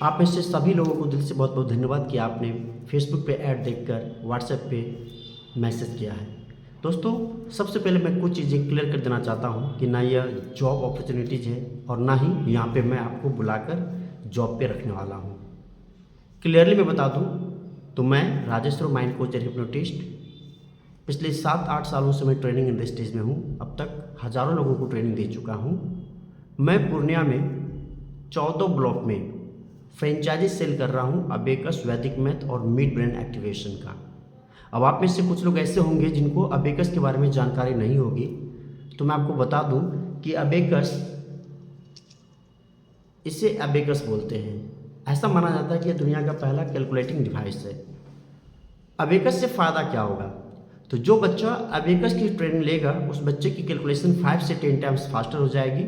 आप में से सभी लोगों को दिल से बहुत बहुत धन्यवाद कि आपने फेसबुक पे ऐड देखकर व्हाट्सएप पे मैसेज किया है। दोस्तों, सबसे पहले मैं कुछ चीज़ें क्लियर कर देना चाहता हूँ कि ना यह जॉब अपॉर्चुनिटीज़ है और ना ही यहाँ पे मैं आपको बुलाकर जॉब पे रखने वाला हूँ। क्लियरली मैं बता दूँ तो मैं Rajeshwar mind coach and hypnotist पिछले 7-8 सालों से मैं ट्रेनिंग इंडस्ट्रीज़ में हूँ। अब तक हज़ारों लोगों को ट्रेनिंग दे चुका हूँ। मैं पूर्णिया में 14 ब्लॉक में फ्रेंचाइजी सेल कर रहा हूँ अबेकस वैदिक मैथ और मिड ब्रेन एक्टिवेशन का। अब आप में से कुछ लोग ऐसे होंगे जिनको अबेकस के बारे में जानकारी नहीं होगी, तो मैं आपको बता दूं कि अबेकस, इसे अबेकस बोलते हैं। ऐसा माना जाता है कि यह दुनिया का पहला कैलकुलेटिंग डिवाइस है। अबेकस से फ़ायदा क्या होगा? तो जो बच्चा अबेकस की ट्रेनिंग लेगा उस बच्चे की कैलकुलेशन 5 से 10 टाइम्स फास्टर हो जाएगी,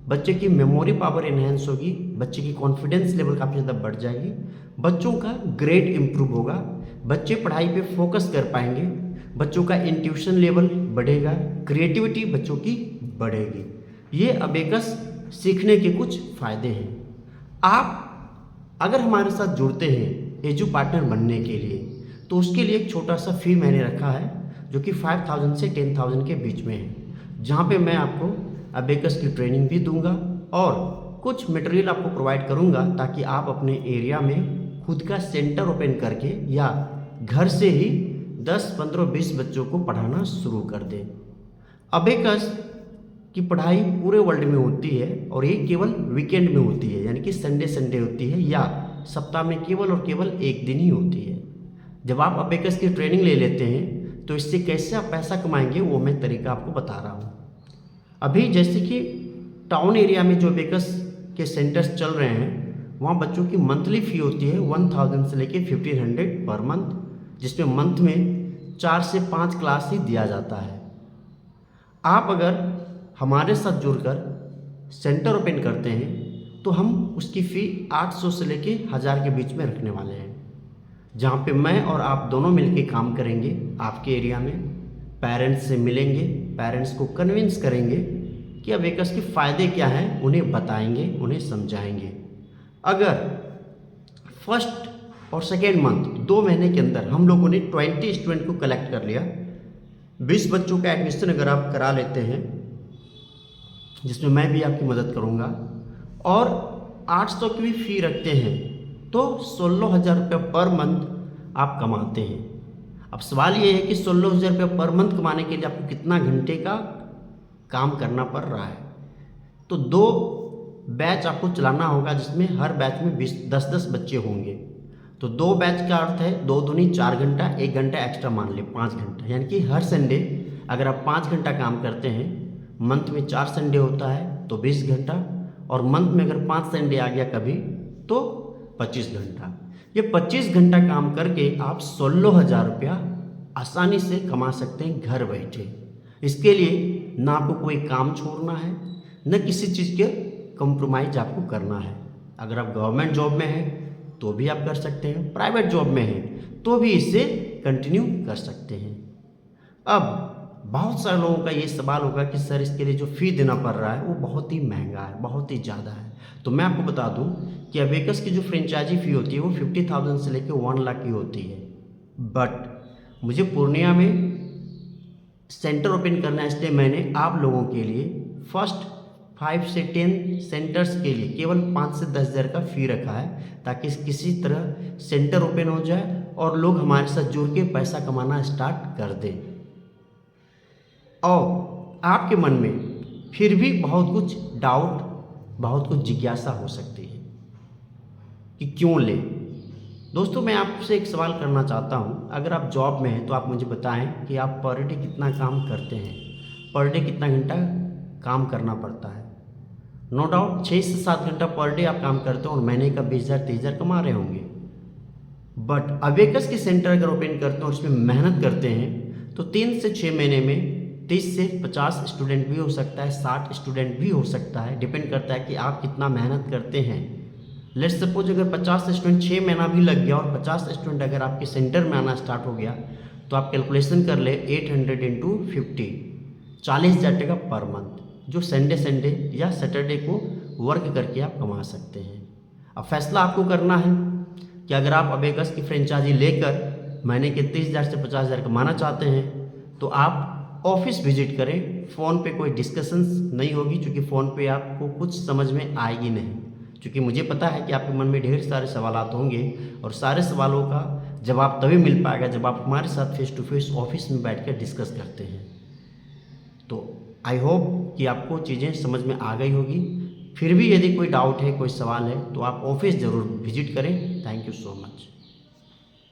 बच्चे की मेमोरी पावर इन्हेंस होगी, बच्चे की कॉन्फिडेंस लेवल काफ़ी ज़्यादा बढ़ जाएगी, बच्चों का ग्रेड इम्प्रूव होगा, बच्चे पढ़ाई पे फोकस कर पाएंगे, बच्चों का इंट्यूशन लेवल बढ़ेगा, क्रिएटिविटी बच्चों की बढ़ेगी। ये अबेकस सीखने के कुछ फ़ायदे हैं। आप अगर हमारे साथ जुड़ते हैं एजू पार्टनर बनने के लिए, तो उसके लिए एक छोटा सा फ़ी मैंने रखा है जो कि 5000 से 10,000 के बीच में है, जहाँ पे मैं आपको अबेकस की ट्रेनिंग भी दूंगा और कुछ मटेरियल आपको प्रोवाइड करूंगा ताकि आप अपने एरिया में खुद का सेंटर ओपन करके या घर से ही 10, 15, 20 बच्चों को पढ़ाना शुरू कर दें। अबेकस की पढ़ाई पूरे वर्ल्ड में होती है और ये केवल वीकेंड में होती है, यानी कि संडे होती है या सप्ताह में केवल और केवल एक दिन ही होती है। जब आप अबेकस की ट्रेनिंग ले लेते हैं तो इससे कैसे आप पैसा कमाएंगे वो मैं तरीका आपको बता रहा हूँ। अभी जैसे कि टाउन एरिया में जो अबेकस के सेंटर्स चल रहे हैं वहाँ बच्चों की मंथली फ़ी होती है 1000 से लेके 1500 पर मंथ, जिसमें मंथ में 4 से 5 क्लास ही दिया जाता है। आप अगर हमारे साथ जुड़कर सेंटर ओपन करते हैं तो हम उसकी फ़ी 800 से लेके 1000 के बीच में रखने वाले हैं, जहाँ पे मैं और आप दोनों मिलके काम करेंगे। आपके एरिया में पेरेंट्स से मिलेंगे, पेरेंट्स को कन्विंस करेंगे कि अबेकस के फ़ायदे क्या हैं, उन्हें बताएंगे, उन्हें समझाएंगे। अगर फर्स्ट और सेकेंड मंथ 2 महीने के अंदर हम लोगों ने 20 स्टूडेंट को कलेक्ट कर लिया, 20 बच्चों का एडमिशन अगर आप करा लेते हैं, जिसमें मैं भी आपकी मदद करूंगा, और 800 की भी फ़ी रखते हैं तो 16,000 रुपये पर मंथ आप कमाते हैं। अब सवाल ये है कि 16,000 रुपये पर मंथ कमाने के लिए आपको कितना घंटे का काम करना पड़ रहा है। तो 2 बैच आपको चलाना होगा, जिसमें हर बैच में 10-10 बच्चे होंगे। तो 2 बैच का अर्थ है 2 दूनी 4 घंटा, 1 घंटा एक्स्ट्रा मान ले 5 घंटा, यानी कि हर संडे अगर आप 5 घंटा काम करते हैं, मंथ में 4 संडे होता है तो 20 घंटा, और मंथ में अगर 5 संडे आ गया कभी तो 25 घंटा। ये 25 घंटा काम करके आप 16,000 रुपया आसानी से कमा सकते हैं घर बैठे। इसके लिए ना आपको कोई काम छोड़ना है, न किसी चीज़ के कॉम्प्रोमाइज़ आपको करना है। अगर आप गवर्नमेंट जॉब में हैं तो भी आप कर सकते हैं, प्राइवेट जॉब में हैं तो भी इसे कंटिन्यू कर सकते हैं। अब बहुत सारे लोगों का ये सवाल होगा कि सर इसके लिए जो फ़ी देना पड़ रहा है वो बहुत ही महंगा है, बहुत ही ज़्यादा है। तो मैं आपको बता दूं कि अबेकस की जो फ्रेंचाइजी फ़ी होती है वो 50,000 से लेकर 1 लाख की होती है। बट मुझे पूर्णिया में सेंटर ओपन करना है, इसलिए मैंने आप लोगों के लिए फर्स्ट 5 से 10 सेंटर्स के लिए केवल 5 से 10 हज़ार का फ़ी रखा है, ताकि किसी तरह सेंटर ओपन हो जाए और लोग हमारे साथ जुड़ के पैसा कमाना स्टार्ट कर दें। और आपके मन में फिर भी बहुत कुछ डाउट, बहुत कुछ जिज्ञासा हो सकती है कि क्यों ले। दोस्तों, मैं आपसे एक सवाल करना चाहता हूं, अगर आप जॉब में हैं तो आप मुझे बताएं कि आप पर डे कितना काम करते हैं, पर डे कितना घंटा काम करना पड़ता है। नो डाउट 6 से 7 घंटा पर डे आप काम करते हो और महीने का 20,000 30,000 कमा रहे होंगे। बट अबेकस के सेंटर अगर ओपन करते हैं और उसमें मेहनत करते हैं तो 3 से 6 महीने में 30 से 50 स्टूडेंट भी हो सकता है, 60 स्टूडेंट भी हो सकता है, डिपेंड करता है कि आप कितना मेहनत करते हैं। लेट्स सपोज अगर 50 स्टूडेंट 6 महीना भी लग गया और 50 स्टूडेंट अगर आपके सेंटर में आना स्टार्ट हो गया तो आप कैलकुलेशन कर ले 800 इंटू 50, 40,000 टका पर मंथ, जो संडे या सैटरडे को वर्क करके आप कमा सकते हैं। अब फैसला आपको करना है कि अगर आप अबेकस की फ्रेंचाइजी लेकर महीने के 30,000 से 50,000 कमाना चाहते हैं तो आप ऑफिस विजिट करें। फ़ोन पे कोई डिस्कशंस नहीं होगी, क्योंकि फ़ोन पे आपको कुछ समझ में आएगी नहीं, क्योंकि मुझे पता है कि आपके मन में ढेर सारे सवालात होंगे और सारे सवालों का जवाब तभी मिल पाएगा जब आप हमारे साथ फेस टू फेस ऑफिस में बैठ कर डिस्कस करते हैं। तो आई होप कि आपको चीज़ें समझ में आ गई होगी। फिर भी यदि कोई डाउट है, कोई सवाल है, तो आप ऑफिस ज़रूर विजिट करें। Thank you so much.